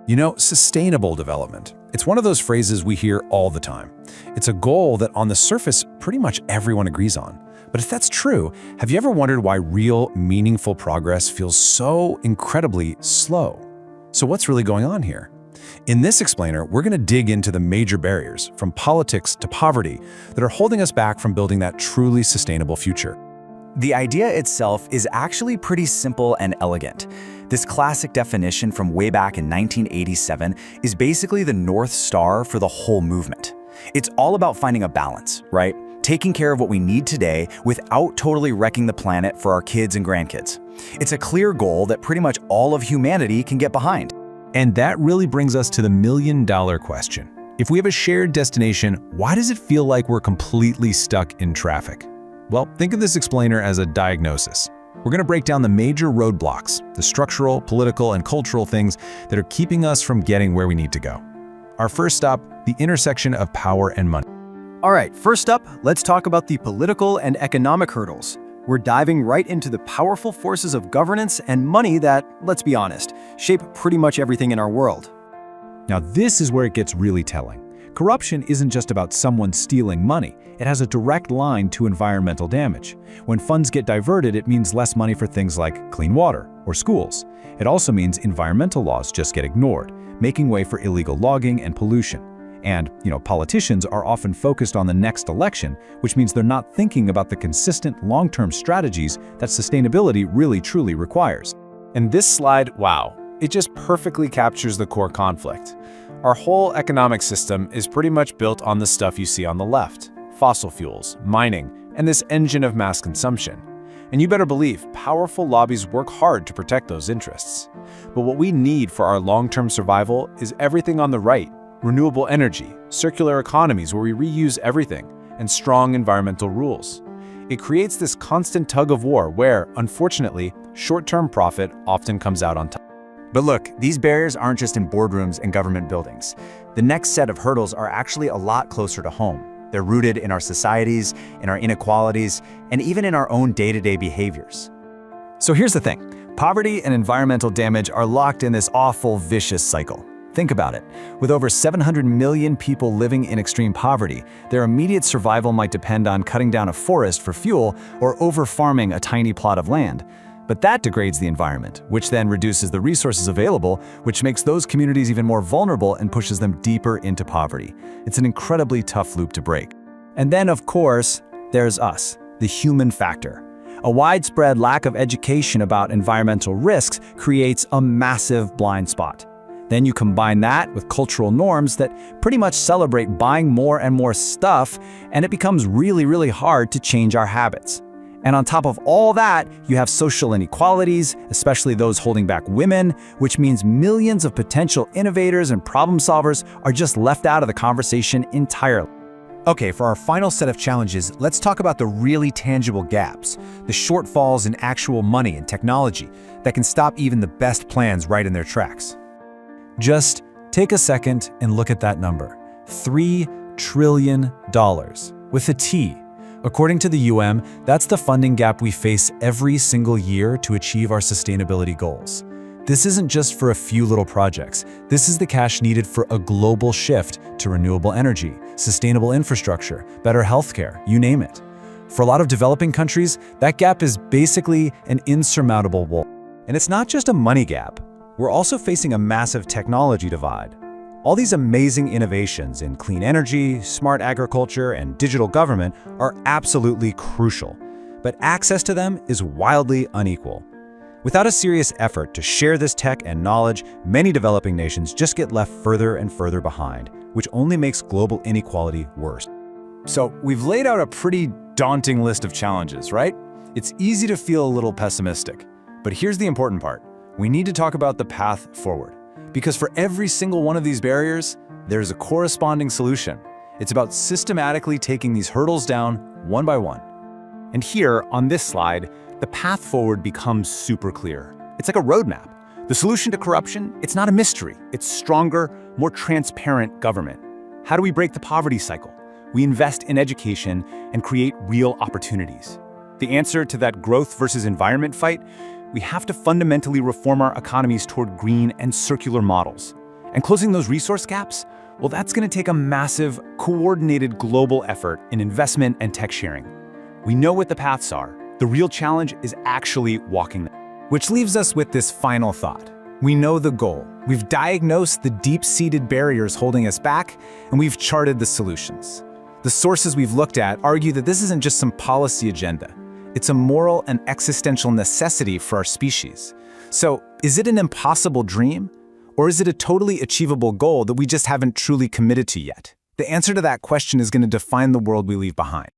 You know, sustainable development. It's one of those phrases we hear all the time. It's a goal that on the surface, pretty much everyone agrees on. But if that's true, have you ever wondered why real, meaningful progress feels so incredibly slow? So what's really going on here? In this explainer, we're going to dig into the major barriers, from politics to poverty, that are holding us back from building that truly sustainable future. The idea itself is actually pretty simple and elegant. This classic definition from way back in 1987 is basically the North Star for the whole movement. It's all about finding a balance, right? Taking care of what we need today without totally wrecking the planet for our kids and grandkids. It's a clear goal that pretty much all of humanity can get behind. And that really brings us to the million-dollar question. If we have a shared destination, why does it feel like we're completely stuck in traffic? Well, think of this explainer as a diagnosis. We're going to break down the major roadblocks, the structural, political, and cultural things that are keeping us from getting where we need to go. Our first stop, the intersection of power and money. All right, first up, let's talk about the political and economic hurdles. We're diving right into the powerful forces of governance and money that, let's be honest, shape pretty much everything in our world. Now, this is where it gets really telling. Corruption isn't just about someone stealing money. It has a direct line to environmental damage. When funds get diverted, it means less money for things like clean water or schools. It also means environmental laws just get ignored, making way for illegal logging and pollution. And, politicians are often focused on the next election, which means they're not thinking about the consistent long-term strategies that sustainability really truly requires. And this slide, wow, it just perfectly captures the core conflict. Our whole economic system is pretty much built on the stuff you see on the left: fossil fuels, mining, and this engine of mass consumption. And you better believe powerful lobbies work hard to protect those interests. But what we need for our long-term survival is everything on the right: renewable energy, circular economies where we reuse everything, and strong environmental rules. It creates this constant tug of war where, unfortunately, short-term profit often comes out on top. But look, these barriers aren't just in boardrooms and government buildings. The next set of hurdles are actually a lot closer to home. They're rooted in our societies, in our inequalities, and even in our own day-to-day behaviors. So here's the thing. Poverty and environmental damage are locked in this awful, vicious cycle. Think about it. With over 700 million people living in extreme poverty, their immediate survival might depend on cutting down a forest for fuel or over-farming a tiny plot of land. But that degrades the environment, which then reduces the resources available, which makes those communities even more vulnerable and pushes them deeper into poverty. It's an incredibly tough loop to break. And then, of course, there's us, the human factor. A widespread lack of education about environmental risks creates a massive blind spot. Then you combine that with cultural norms that pretty much celebrate buying more and more stuff, and it becomes really, really hard to change our habits. And on top of all that, you have social inequalities, especially those holding back women, which means millions of potential innovators and problem solvers are just left out of the conversation entirely. Okay, for our final set of challenges, let's talk about the really tangible gaps, the shortfalls in actual money and technology that can stop even the best plans right in their tracks. Just take a second and look at that number. $3 trillion, with a T. According to the that's the funding gap we face every single year to achieve our sustainability goals. This isn't just for a few little projects. This is the cash needed for a global shift to renewable energy, sustainable infrastructure, better healthcare, you name it. For a lot of developing countries, that gap is basically an insurmountable wall. And it's not just a money gap. We're also facing a massive technology divide. All these amazing innovations in clean energy, smart agriculture, and digital government are absolutely crucial, but access to them is wildly unequal. Without a serious effort to share this tech and knowledge, many developing nations just get left further and further behind, which only makes global inequality worse. So we've laid out a pretty daunting list of challenges, right? It's easy to feel a little pessimistic, but here's the important part. We need to talk about the path forward. Because for every single one of these barriers, there's a corresponding solution. It's about systematically taking these hurdles down one by one. And here, on this slide, the path forward becomes super clear. It's like a roadmap. The solution to corruption, it's not a mystery. It's stronger, more transparent government. How do we break the poverty cycle? We invest in education and create real opportunities. The answer to that growth versus environment fight? We have to fundamentally reform our economies toward green and circular models. And closing those resource gaps, well, that's going to take a massive, coordinated global effort in investment and tech sharing. We know what the paths are. The real challenge is actually walking them. Which leaves us with this final thought. We know the goal. We've diagnosed the deep-seated barriers holding us back, and we've charted the solutions. The sources we've looked at argue that this isn't just some policy agenda. It's a moral and existential necessity for our species. So, is it an impossible dream? Or is it a totally achievable goal that we just haven't truly committed to yet? The answer to that question is going to define the world we leave behind.